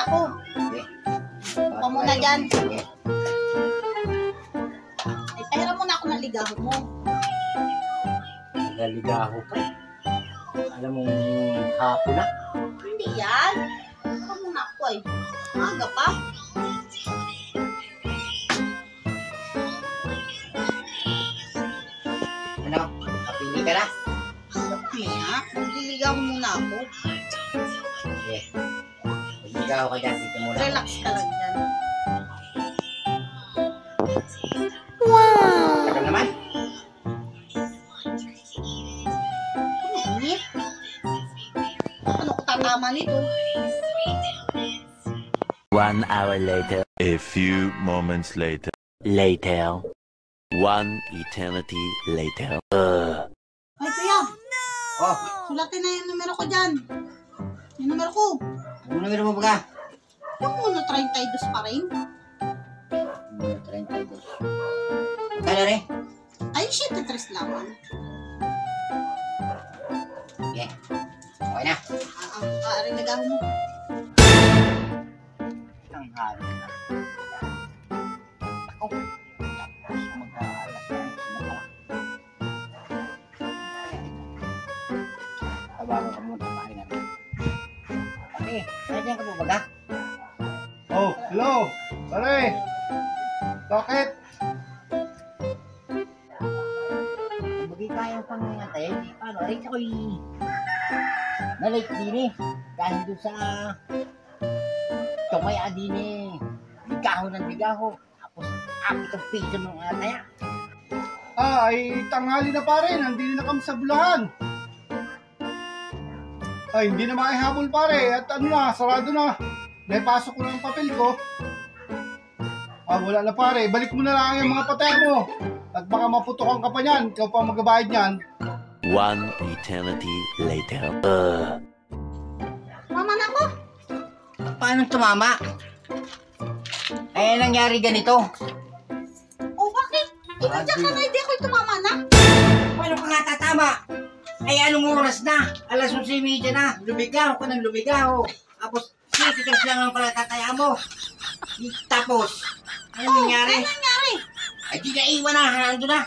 ako. Okay. Upo muna dyan. Okay. Ay, pahiram muna ako ng ligaho mo. Nagaligaho pa. Alam mo, hapon na. Hindi yan. Upo muna ako ay. Maaga pa. Ano? Kapili ka na? Maya, magliligaw muna ako. Okay. Magligaho ka dyan. Dito muna. Relax ka lang dyan. Tagal naman. Init. Ano ko tatama nito? 1 hour later. A few moments later. Later. 1 eternity later. Ay, kuya. Oh, Sulatin na yung numero ko dyan. Yung numero ko. ano numero mo ba? Yung 132 pa rin. 32. Kala rin? Ay, 73 lang. Okay. Okay na. Aring ligaho mo. Ang halo na. Ako. Tapos mag-aalas na rin sila pala. Tabagan ka muna. Bahay na rin. Okay. Nandiyan ka po baga? Oh, hello. Pare. Bakit? Hindi kayang pangantayin. Paano? Aray ako'y nalate din eh. Dahil doon sa tumaya din eh. Bigaho ng bigaho. Tapos 4 piso ng ataya. Ay tanghali na pare. Nandito na kami sa Bulacan. Ay, hindi na makihabol pare. At ano na, sarado na. Naipasok ko na ang papel ko. Wala na pare. Balik mo na lang yung mga patay mo. At baka maputokan ka pa niyan. Ikaw pa magbabayad niyan. 1 eternity later. Mama na ako. Paano tumama? Ay, nangyari ganito. Oh, bakit? Inadya ka na, hindi ako tumama na. Paano ka nga tatama? Ay, anong oras na? Alas 11:30 na. Lumigaw ka ng lumigaw. Tapos, sitikas lang ang palatataya mo. Tapos, ano nangyari? Ano nangyari? Ay, di na iwan na. Nandun na.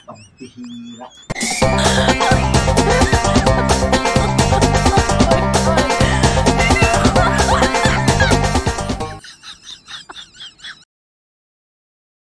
Pambihira.